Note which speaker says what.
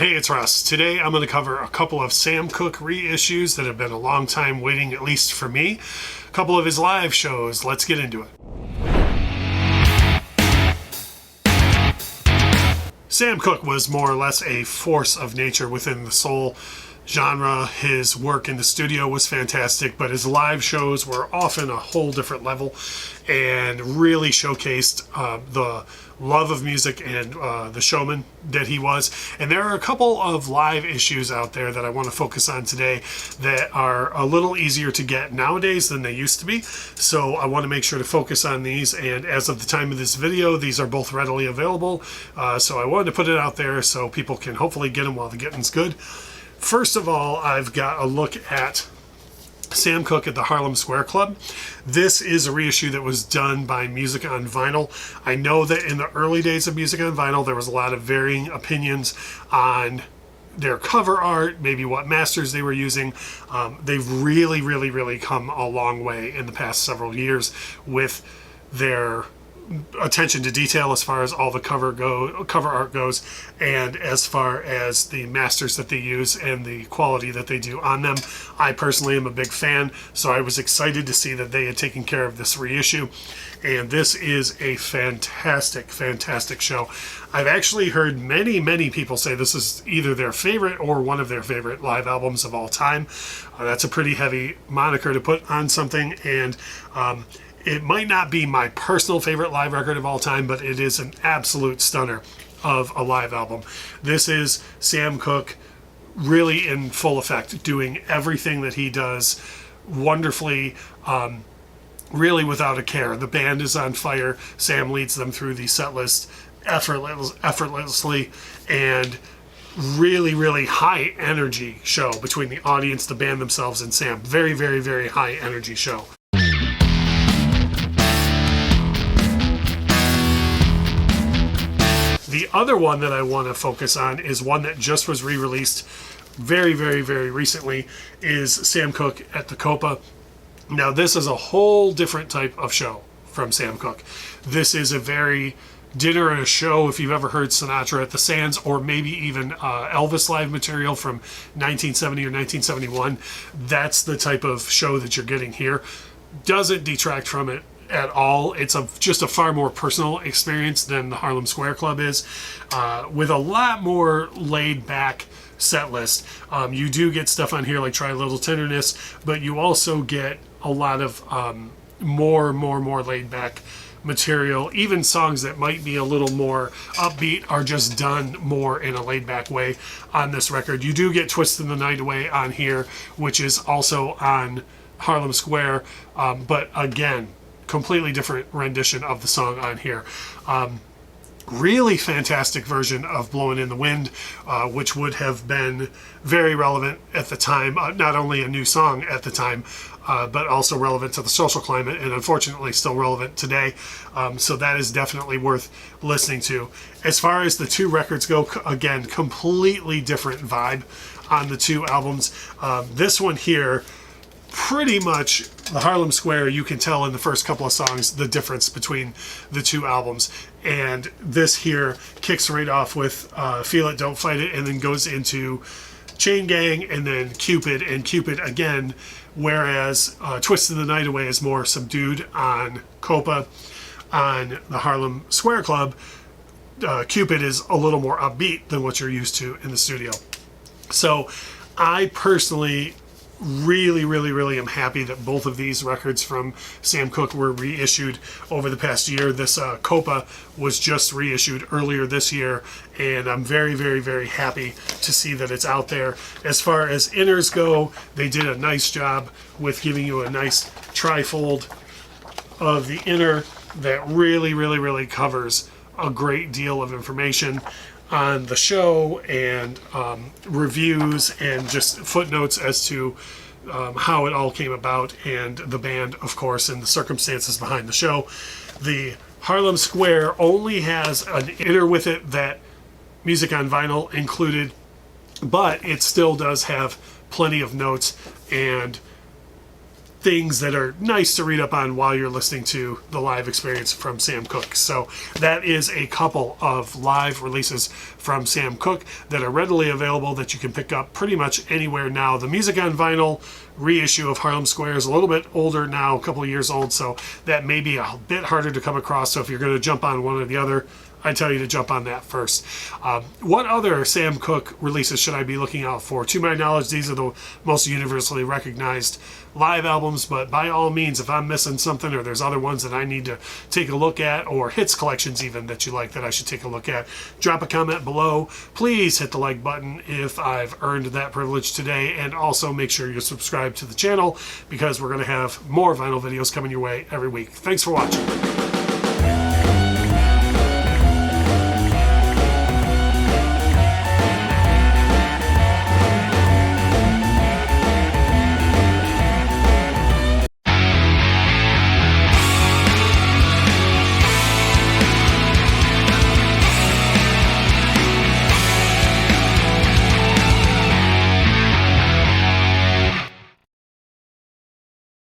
Speaker 1: Hey, it's Russ. Today I'm going to cover a couple of Sam Cooke reissues that have been a long time waiting, at least for me. A couple of his live shows. Let's get into it. Sam Cooke was more or less a force of nature within the soul genre. His work in the studio was fantastic, but his live shows were often a whole different level and really showcased the love of music and the showman that he was. And there are a couple of live issues out there that I want to focus on today that are a little easier to get nowadays than they used to be. So I want to make sure to focus on these, and as of the time of this video, these are both readily available. So I wanted to put it out there so people can hopefully get them while the getting's good. First of all, I've got a look at Sam Cooke at the Harlem Square Club. This is a reissue that was done by Music on Vinyl. I know that in the early days of Music on Vinyl, there was a lot of varying opinions on their cover art, maybe what masters they were using. They've really come a long way in the past several years with their attention to detail as far as all the cover art goes, and as far as the masters that they use and the quality that they do on them. I personally am a big fan, so I was excited to see that they had taken care of this reissue, and this is a fantastic show. I've actually heard many people say this is either their favorite or one of their favorite live albums of all time. That's a pretty heavy moniker to put on something, and it might not be my personal favorite live record of all time, but it is an absolute stunner of a live album. This is Sam Cooke really in full effect, doing everything that he does wonderfully, really without a care. The band is on fire. Sam leads them through the set list effortlessly, and really high energy show between the audience, the band themselves, and Sam. Very high energy show. The other one that I want to focus on is one that just was re-released very recently, is Sam Cooke at the Copa. Now this is a whole different type of show from Sam Cooke. This is a very dinner and a show. If you've ever heard Sinatra at the Sands, or maybe even Elvis live material from 1970 or 1971, that's the type of show that you're getting here. Doesn't detract from it at all. It's just a far more personal experience than the Harlem Square Club is, with a lot more laid back set list. You do get stuff on here like Try a Little Tenderness, but you also get a lot of more laid back material. Even songs that might be a little more upbeat are just done more in a laid back way on this record. You do get Twisting the Night Away on here, which is also on Harlem Square, but again, completely different rendition of the song on here. Really fantastic version of Blowin' in the Wind, which would have been very relevant at the time. Not only a new song at the time, but also relevant to the social climate, and unfortunately still relevant today. So that is definitely worth listening to. As far as the two records go, again, completely different vibe on the two albums. This one here, pretty much the Harlem Square, you can tell in the first couple of songs the difference between the two albums. And this here kicks right off with Feel It, Don't Fight It, and then goes into Chain Gang, and then Cupid, and Cupid again, whereas Twisted the Night Away is more subdued on Copa. On the Harlem Square Club, Cupid is a little more upbeat than what you're used to in the studio. So I personally really am happy that both of these records from Sam Cooke were reissued over the past year. This Copa was just reissued earlier this year, and I'm very happy to see that it's out there. As far as inners go, they did a nice job with giving you a nice trifold of the inner that really covers a great deal of information on the show, and reviews and just footnotes as to how it all came about, and the band, of course, and the circumstances behind the show. The Harlem Square only has an inner with it that Music on Vinyl included, but it still does have plenty of notes and things that are nice to read up on while you're listening to the live experience from Sam Cooke. So that is a couple of live releases from Sam Cooke that are readily available that you can pick up pretty much anywhere now. The Music on Vinyl reissue of Harlem Square is a little bit older now, a couple of years old, so that may be a bit harder to come across. So if you're going to jump on one or the other, I tell you to jump on that first. What other Sam Cooke releases should I be looking out for? To my knowledge, these are the most universally recognized live albums, but by all means, if I'm missing something or there's other ones that I need to take a look at, or hits collections even that you like that I should take a look at, drop a comment below. Please hit the like button if I've earned that privilege today, and also make sure you subscribe to the channel because we're going to have more vinyl videos coming your way every week. Thanks for watching.